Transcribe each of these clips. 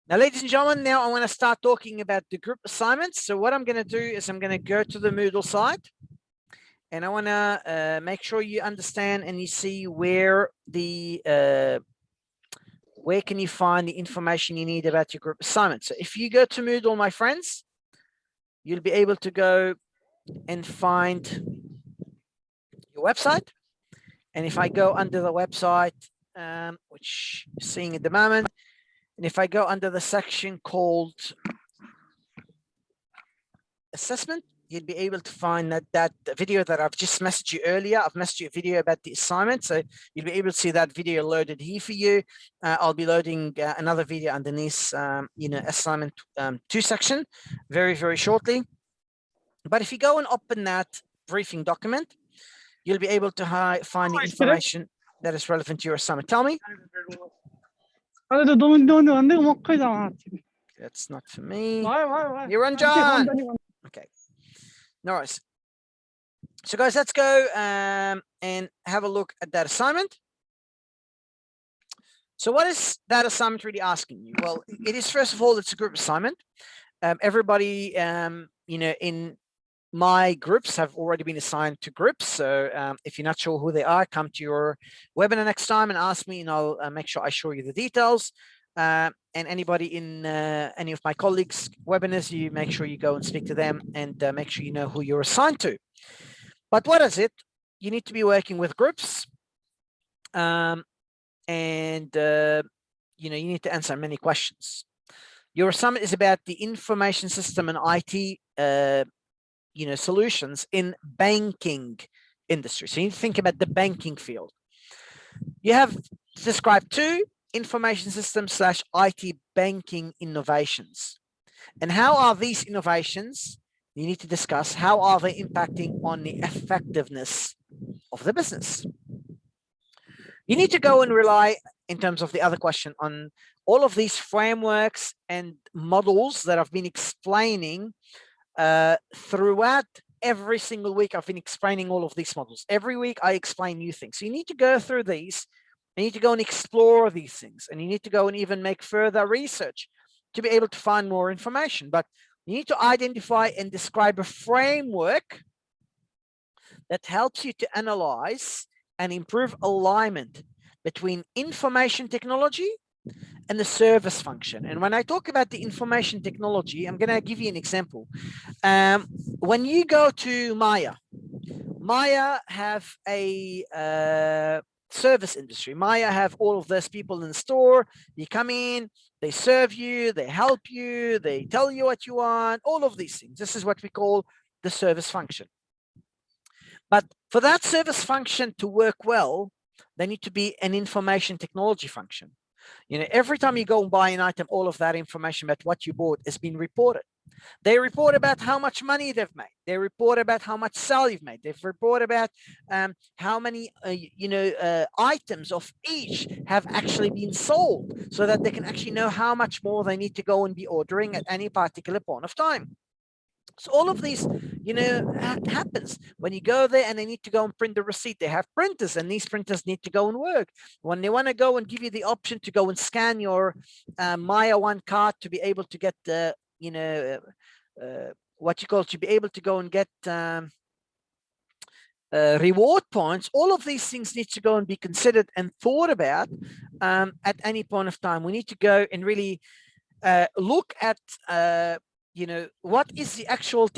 Now, ladies and gentlemen, now I want to start talking about the group assignments. So what I'm going to do is I'm going to go to the Moodle site, and I want to make sure you understand and you see where can you find the information you need about your group assignment. So if you go to Moodle, my friends, you'll be able to go and find your website. And if I go under the website, which you're seeing at the moment, and if I go under the section called assessment, you'll be able to find that video that I've just messaged you earlier. I've messaged you a video about the assignment, so you'll be able to see that video loaded here for you. I'll be loading another video underneath, assignment 2 section very, very shortly. But if you go and open that briefing document, you'll be able to find the information that is relevant to your assignment. Tell me. That's not for me. You're on, John. Okay. No worries. So guys, let's go and have a look at that assignment. So what is that assignment really asking you? Well, it is, first of all, it's a group assignment. Everybody, in my groups have already been assigned to groups. So if you're not sure who they are, come to your webinar next time and ask me, and I'll make sure I show you the details. And anybody in any of my colleagues' webinars, you make sure you go and speak to them and make sure you know who you're assigned to. But what is it? You need to be working with groups, you need to answer many questions. Your assignment is about the information system and IT solutions in banking industry. So you need to think about the banking field. You have described 2 information system / IT banking innovations. And how are these innovations, you need to discuss, how are they impacting on the effectiveness of the business? You need to go and rely, in terms of the other question, on all of these frameworks and models that I've been explaining throughout every single week. I've been explaining all of these models. Every week I explain new things. So you need to go through these. You need to go and explore these things, and you need to go and even make further research to be able to find more information. But you need to identify and describe a framework that helps you to analyze and improve alignment between information technology and the service function. And when I talk about the information technology, I'm going to give you an example. When you go to Maya have a service industry. Maya have all of those people in the store. You come in, they serve you, they help you, they tell you what you want, all of these things. This is what we call the service function. But for that service function to work well, there need to be an information technology function. Every time you go and buy an item, all of that information about what you bought is being reported. They report about how much money they've made. They report about how much sale you've made. They report about how many, items of each have actually been sold, so that they can actually know how much more they need to go and be ordering at any particular point of time. So all of these, happens when you go there and they need to go and print the receipt. They have printers, and these printers need to go and work. When they want to go and give you the option to go and scan your Maya One card to be able to get the, to be able to go and get reward points, all of these things need to go and be considered and thought about at any point of time. We need to go and really look at what is the actual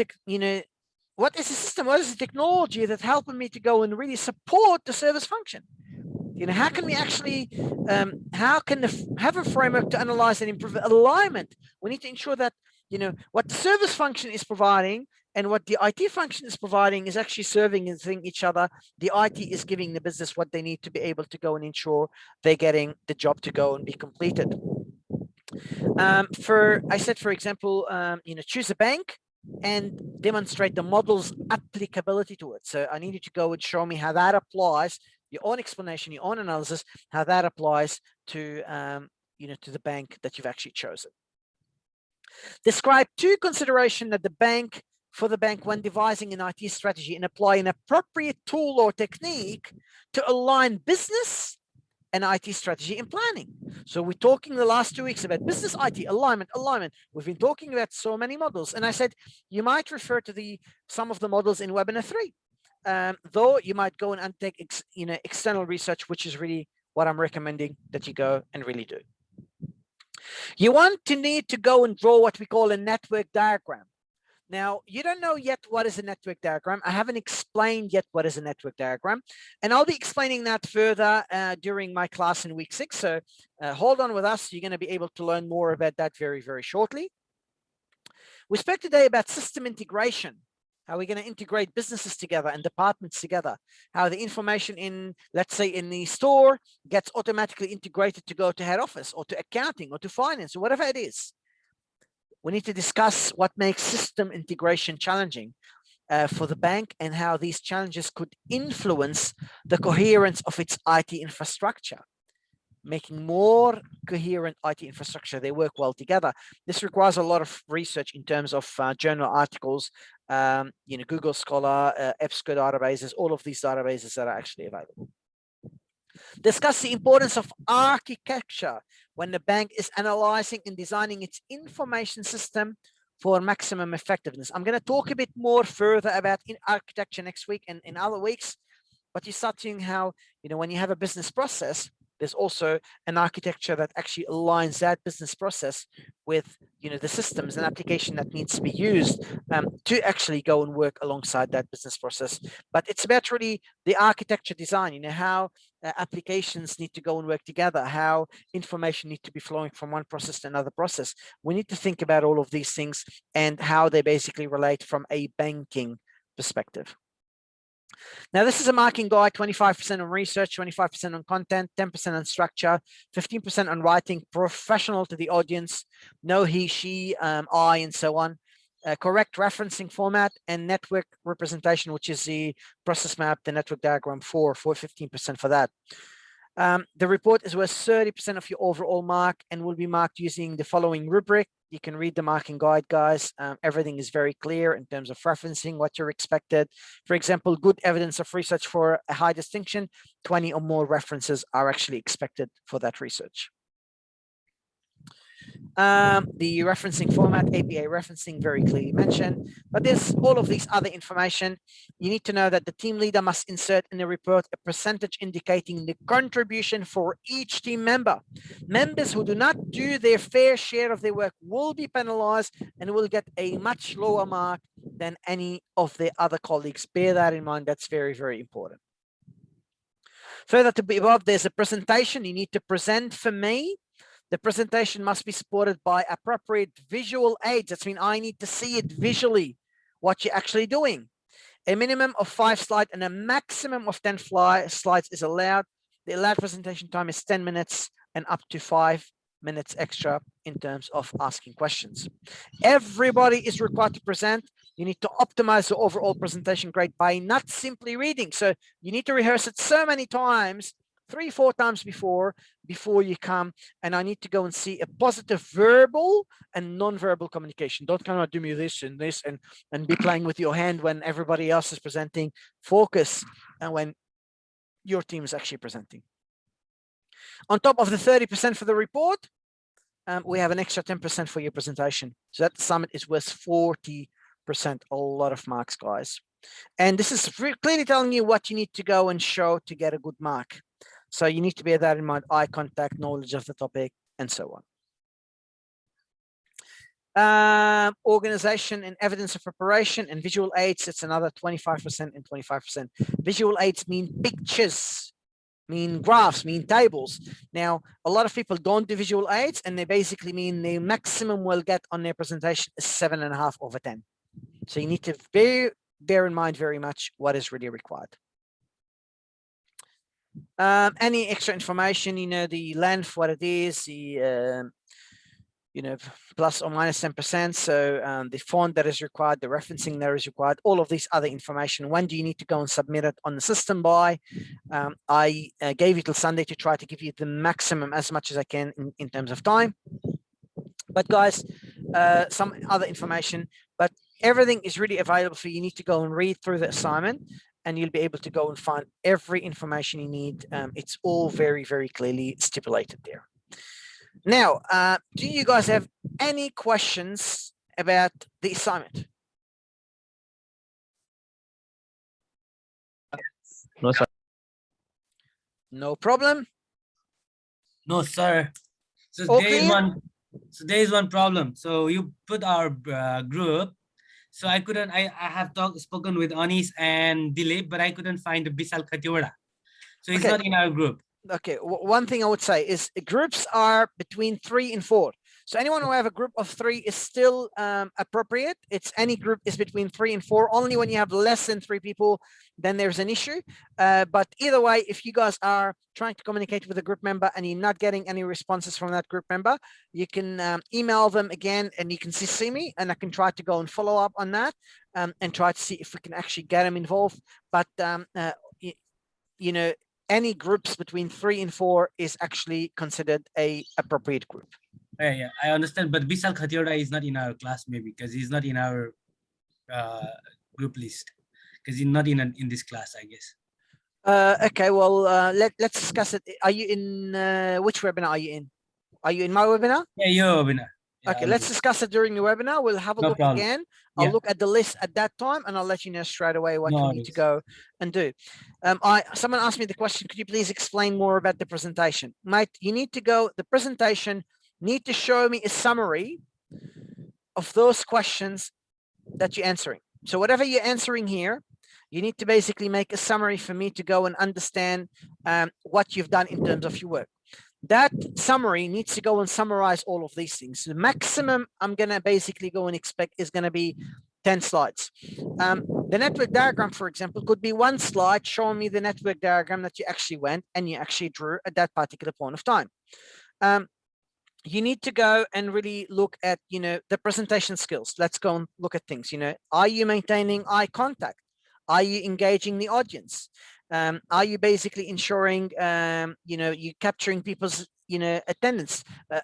what is the system, what is the technology that's helping me to go and really support the service function? How can we actually have a framework to analyze and improve alignment? We need to ensure that what the service function is providing and what the IT function is providing is actually serving each other. The IT is giving the business what they need to be able to go and ensure they're getting the job to go and be completed. I said, for example, choose a bank and demonstrate the model's applicability to it. So I need you to go and show me how that applies, your own explanation, your own analysis, how that applies to, to the bank that you've actually chosen. Describe 2 considerations that the bank when devising an IT strategy and apply an appropriate tool or technique to align business and IT strategy and planning. So we're talking the last 2 weeks about business IT, alignment. We've been talking about so many models. And I said, you might refer to some of the models in webinar 3. Though you might go and undertake external research, which is really what I'm recommending that you go and really do. You need to go and draw what we call a network diagram. Now, you don't know yet what is a network diagram. I haven't explained yet what is a network diagram, and I'll be explaining that further during my class in week 6. So hold on with us. You're going to be able to learn more about that very, very shortly. We spoke today about system integration, how we're going to integrate businesses together and departments together, how the information in, let's say, in the store gets automatically integrated to go to head office or to accounting or to finance or whatever it is. We need to discuss what makes system integration challenging for the bank and how these challenges could influence the coherence of its IT infrastructure, making more coherent IT infrastructure. They work well together. This requires a lot of research in terms of journal articles, Google Scholar, EBSCO databases, all of these databases that are actually available. Discuss the importance of architecture when the bank is analyzing and designing its information system for maximum effectiveness. I'm going to talk a bit more further about architecture next week and in other weeks, but you start seeing how, when you have a business process, there's also an architecture that actually aligns that business process with, the systems and application that needs to be used to actually go and work alongside that business process. But it's about really the architecture design, how applications need to go and work together, how information needs to be flowing from one process to another process. We need to think about all of these things and how they basically relate from a banking perspective. Now, this is a marking guide: 25% on research, 25% on content, 10% on structure, 15% on writing, professional to the audience, no he, she, I, and so on. Correct referencing format and network representation, which is the process map, the network diagram for 15% for that. The report is worth 30% of your overall mark and will be marked using the following rubric. You can read the marking guide, guys. Everything is very clear in terms of referencing what you're expected. For example, good evidence of research for a high distinction, 20 or more references are actually expected for that research. The referencing format, APA referencing, very clearly mentioned, but there's all of these other information. You need to know that the team leader must insert in the report a percentage indicating the contribution for each team member. Members who do not do their fair share of their work will be penalized and will get a much lower mark than any of their other colleagues. Bear that in mind. That's very, very important. Further to be above, there's a presentation you need to present for me. The presentation must be supported by appropriate visual aids. That means I need to see it visually, what you're actually doing. A minimum of 5 slides and a maximum of 10 slides is allowed. The allowed presentation time is 10 minutes and up to 5 minutes extra in terms of asking questions. Everybody is required to present. You need to optimize the overall presentation grade by not simply reading. So you need to rehearse it so many times, 3-4 times before you come, and I need to go and see a positive verbal and non-verbal communication. Don't kind of do me this and this and be playing with your hand when everybody else is presenting. Focus and when your team is actually presenting. On top of the 30% for the report, we have an extra 10% for your presentation. So that summit is worth 40%, a lot of marks, guys. And this is clearly telling you what you need to go and show to get a good mark. So you need to bear that in mind: eye contact, knowledge of the topic, and so on. Organization and evidence of preparation and visual aids, it's another 25% and 25%. Visual aids mean pictures, mean graphs, mean tables. Now, a lot of people don't do visual aids, and they basically mean the maximum we'll get on their presentation is 7.5 over 10. So you need to bear in mind very much what is really required. Any extra information, the length, what it is, the plus or minus 10%. So the font that is required, the referencing that is required, all of these other information. When do you need to go and submit it on the system by? I gave you till Sunday to try to give you the maximum as much as I can in terms of time. But guys, some other information, but everything is really available for you. You need to go and read through the assignment. and you'll be able to go and find every information you need. It's all very, very clearly stipulated there. Now, do you guys have any questions about the assignment? No, sir. No problem. No, sir. So All there is clear? one. So there is one problem. So you put our group. So I couldn't. I have spoken with Anis and Dilip, but I couldn't find Bisal Khatioda. So he's Okay. not in our group. Okay, one thing I would say is groups are between 3 and 4. So anyone who have a group of 3 is still appropriate. It's any group is between 3 and 4. Only when you have less than 3 people, then there's an issue. But either way, if you guys are trying to communicate with a group member and you're not getting any responses from that group member, you can email them again, and you can see me, and I can try to go and follow up on that and try to see if we can actually get them involved. But you know, any groups between 3 and 4 is actually considered a appropriate group. Yeah, I understand. But Bisal Khatioda is not in our class, maybe because he's not in our group list, because he's not in this class, I guess. Okay, well, let's discuss it. Are you in which webinar are you in? Are you in my webinar? Yeah, your webinar. Yeah, Okay, let's discuss it during the webinar. We'll have a No look problem. again. I'll Yeah. look at the list at that time, and I'll let you know straight away what No we need to worries. go and do. Someone asked me the question, could you please explain more about the presentation? Mate, you need to go, the presentation need to show me a summary of those questions that you're answering. So whatever you're answering here, you need to basically make a summary for me to go and understand what you've done in terms of your work. That summary needs to go and summarize all of these things. The maximum I'm going to basically go and expect is going to be 10 slides. The network diagram, for example, could be 1 slide showing me the network diagram that you actually went and you actually drew at that particular point of time. You need to go and really look at, the presentation skills. Let's go and look at things. Are you maintaining eye contact? Are you engaging the audience? Are you basically ensuring, you capturing people's,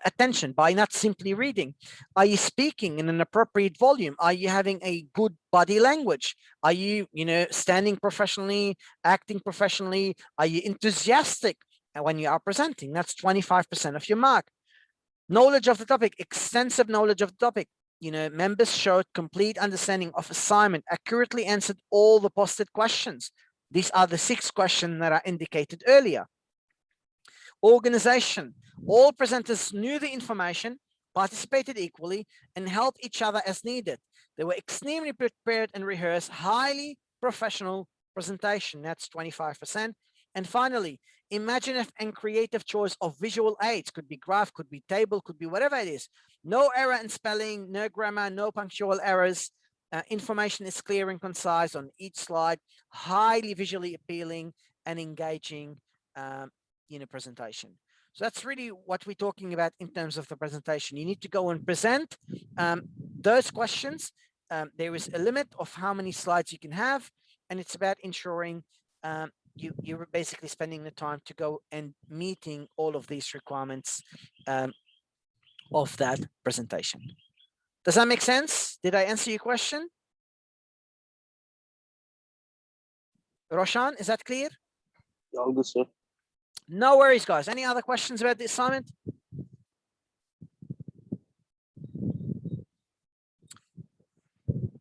attention by not simply reading? Are you speaking in an appropriate volume? Are you having a good body language? Are you, standing professionally, acting professionally? Are you enthusiastic when you are presenting? That's 25% of your mark. Knowledge of the topic, extensive knowledge of the topic. Members showed complete understanding of assignment, accurately answered all the posted questions. These are the 6 questions that I indicated earlier. Organization. All presenters knew the information, participated equally, and helped each other as needed. They were extremely prepared and rehearsed, highly professional presentation. That's 25%. And finally, imaginative and creative choice of visual aids. Could be graph, could be table, could be whatever it is. No error in spelling, no grammar, no punctual errors. Information is clear and concise on each slide, highly visually appealing and engaging, presentation. So that's really what we're talking about in terms of the presentation. You need to go and present those questions. There is a limit of how many slides you can have, and it's about ensuring you're basically spending the time to go and meeting all of these requirements of that presentation. Does that make sense? Did I answer your question? Roshan, is that clear? All good, sir. No worries, guys. Any other questions about the assignment?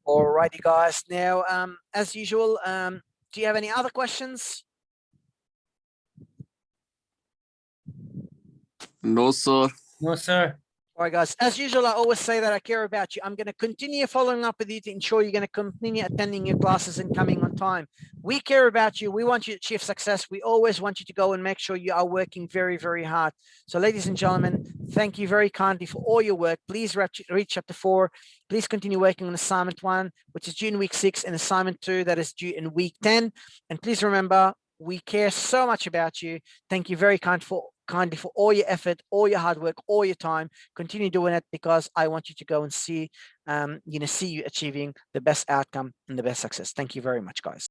Alrighty, guys. Now, as usual, do you have any other questions? No, sir. No, sir. All right, guys, as usual, I always say that I care about you. I'm going to continue following up with you to ensure you're going to continue attending your classes and coming on time. We care about you. We want you to achieve success. We always want you to go and make sure you are working very, very hard. So ladies and gentlemen, thank you very kindly for all your work. Please reach chapter 4. Please continue working on assignment 1, which is due in week 6, and assignment 2, that is due in week 10. And please remember, we care so much about you. Thank you very kindly for all your effort, all your hard work, all your time. Continue doing it, because I want you to go and see you achieving the best outcome and the best success. Thank you very much, guys.